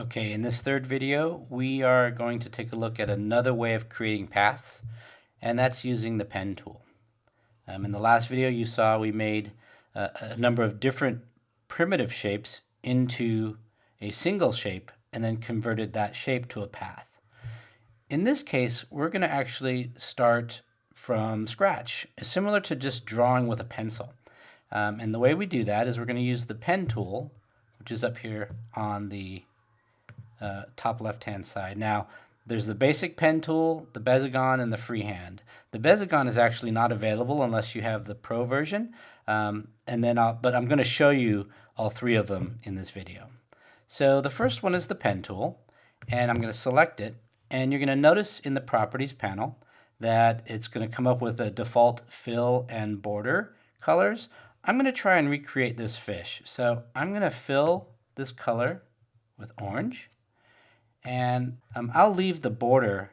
Okay, in this third video, we are going to take a look at another way of creating paths, and that's using the pen tool. In the last video, you saw we made a number of different primitive shapes into a single shape and then converted that shape to a path. In this case, we're going to actually start from scratch, similar to just drawing with a pencil. And the way we do that is we're going to use the pen tool, which is up here on the top left-hand side. Now, there's the basic pen tool, the Bezigon, and the Freehand. The Bezigon is actually not available unless you have the Pro version, but I'm going to show you all three of them in this video. So the first one is the pen tool, and I'm going to select it, and you're going to notice in the Properties panel that it's going to come up with a default fill and border colors. I'm going to try and recreate this fish. So I'm going to fill this color with orange. And I'll leave the border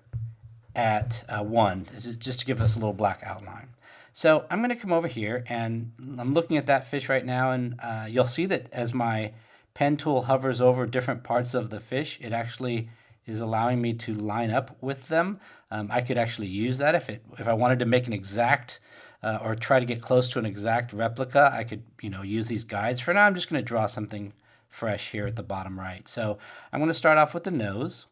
at 1, just to give us a little black outline. So I'm going to come over here, and I'm looking at that fish right now, and you'll see that as my pen tool hovers over different parts of the fish, it actually is allowing me to line up with them. I could actually use that if I wanted to make an exact or try to get close to an exact replica. I could use these guides. For now, I'm just going to draw something fresh here at the bottom right. So I'm going to start off with the nose,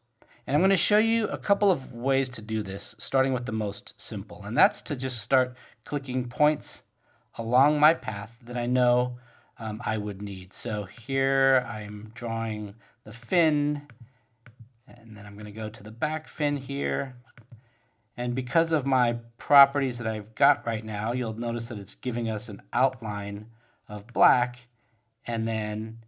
and I'm going to show you a couple of ways to do this, starting with the most simple, and that's to just start clicking points along my path that I know I would need. So here I'm drawing the fin, and then I'm going to go to the back fin here. And because of my properties that I've got right now, you'll notice that it's giving us an outline of black and then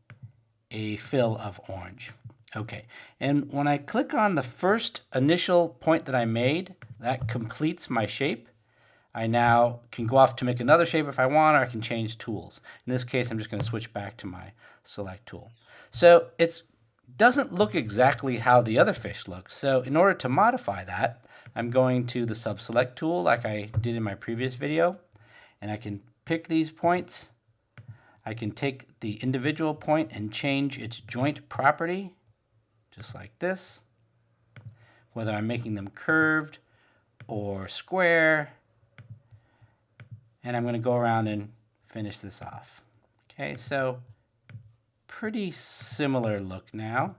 a fill of orange. Okay, and when I click on the first initial point that I made, that completes my shape. I now can go off to make another shape if I want, or I can change tools. In this case, I'm just going to switch back to my select tool. So it doesn't look exactly how the other fish looks. So in order to modify that, I'm going to the Subselect tool like I did in my previous video, and I can pick these points. I can take the individual point and change its joint property, just like this, whether I'm making them curved or square, and I'm going to go around and finish this off. Okay, so pretty similar look now.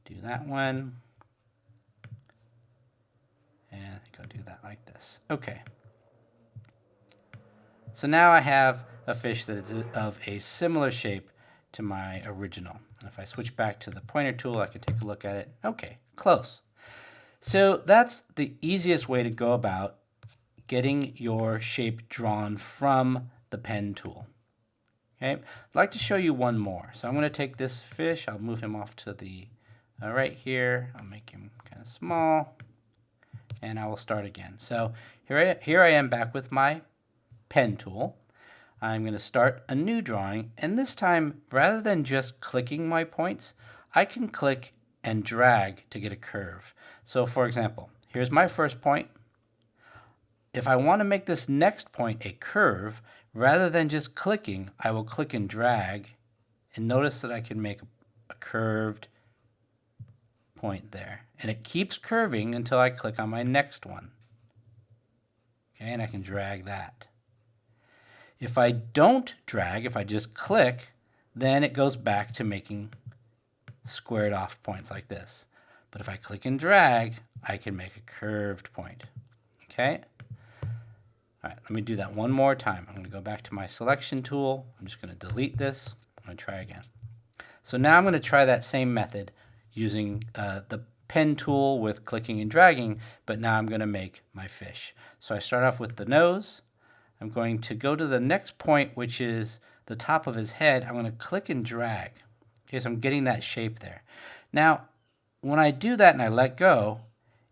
Do that one, and I think I'll do that like this. Okay. So now I have a fish that is of a similar shape to my original. And if I switch back to the pointer tool, I can take a look at it. Okay, close. So that's the easiest way to go about getting your shape drawn from the pen tool. Okay, I'd like to show you one more. So I'm going to take this fish, I'll move him off to the right here. I'll make him kind of small, and I will start again. So here I am back with my pen tool. I'm going to start a new drawing, and this time, rather than just clicking my points, I can click and drag to get a curve. So for example, here's my first point. If I want to make this next point a curve, rather than just clicking, I will click and drag, and notice that I can make a curved point there. And it keeps curving until I click on my next one. Okay, and I can drag that. If I don't drag, if I just click, then it goes back to making squared off points like this. But if I click and drag, I can make a curved point. Okay? All right, let me do that one more time. I'm going to go back to my selection tool. I'm just going to delete this. I'm going to try again. So now I'm going to try that same method using the pen tool with clicking and dragging, but now I'm going to make my fish. So I start off with the nose. I'm going to go to the next point, which is the top of his head. I'm going to click and drag. Okay, so I'm getting that shape there. Now, when I do that and I let go,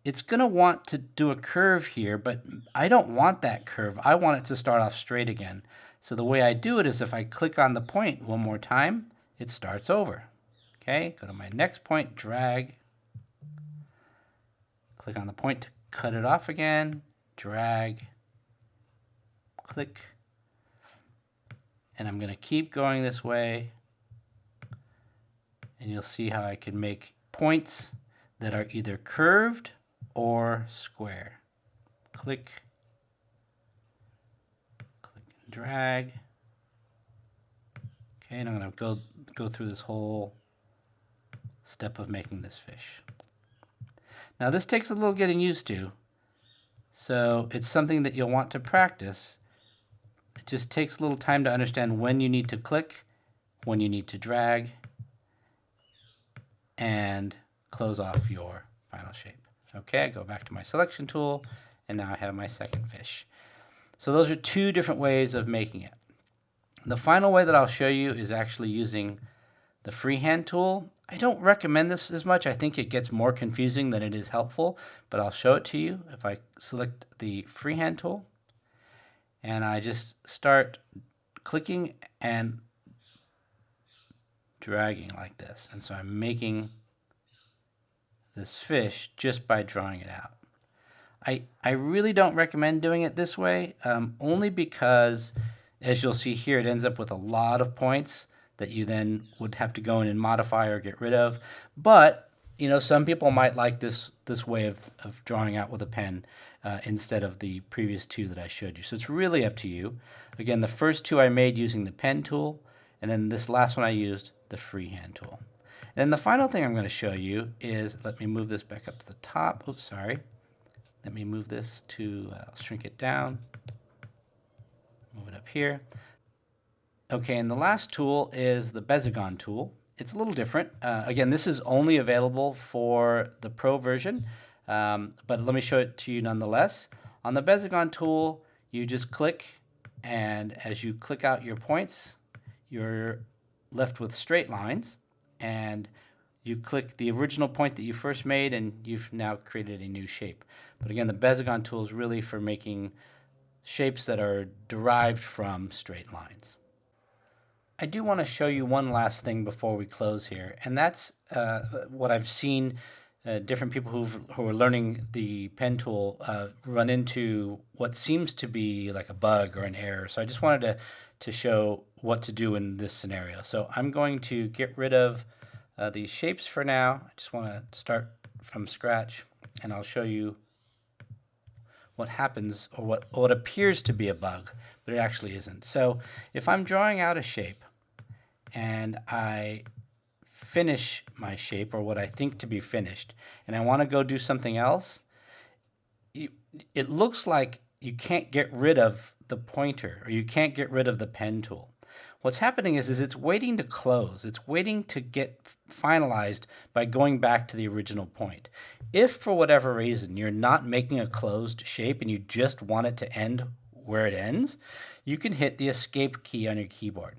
it's going to want to do a curve here, but I don't want that curve. I want it to start off straight again. So the way I do it is if I click on the point one more time, it starts over. Okay, go to my next point, drag. Click on the point to cut it off again, drag. Click, and I'm going to keep going this way and you'll see how I can make points that are either curved or square. Click, click and drag. Okay, and I'm going to go through this whole step of making this fish. Now this takes a little getting used to, so it's something that you'll want to practice. It just takes a little time to understand when you need to click, when you need to drag, and close off your final shape. Okay, I go back to my selection tool, and now I have my second fish. So those are two different ways of making it. The final way that I'll show you is actually using the Freehand tool. I don't recommend this as much. I think it gets more confusing than it is helpful, but I'll show it to you. If I select the Freehand tool, and I just start clicking and dragging like this. And so I'm making this fish just by drawing it out. I really don't recommend doing it this way, only because, as you'll see here, it ends up with a lot of points that you then would have to go in and modify or get rid of. But, you know, some people might like this way of drawing out with a pen instead of the previous two that I showed you. So it's really up to you. Again, the first two I made using the pen tool, and then this last one I used the Freehand tool. And then the final thing I'm going to show you is, let me move this back up to the top. Oops, sorry. Let me move this to, shrink it down, move it up here. Okay, and the last tool is the Bezigon tool. It's a little different. Again, this is only available for the Pro version, but let me show it to you nonetheless. On the Bezigon tool, you just click, and as you click out your points, you're left with straight lines, and you click the original point that you first made, and you've now created a new shape. But again, the Bezigon tool is really for making shapes that are derived from straight lines. I do want to show you one last thing before we close here, and that's what I've seen different people who are learning the pen tool run into what seems to be like a bug or an error. So I just wanted to show what to do in this scenario. So I'm going to get rid of these shapes for now. I just want to start from scratch, and I'll show you what happens, or what appears to be a bug, but it actually isn't. So if I'm drawing out a shape and I finish my shape, or what I think to be finished, and I want to go do something else, it looks like you can't get rid of the pointer, or you can't get rid of the pen tool. What's happening is it's waiting to close. It's waiting to get finalized by going back to the original point. If for whatever reason you're not making a closed shape and you just want it to end where it ends, you can hit the escape key on your keyboard.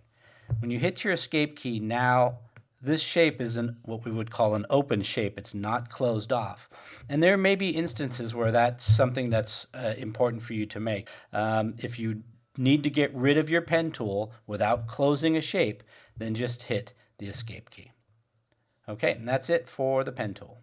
When you hit your escape key, now this shape is what we would call an open shape. It's not closed off. And there may be instances where that's something that's important for you to make. If you need to get rid of your pen tool without closing a shape, then just hit the escape key. Okay, and that's it for the pen tool.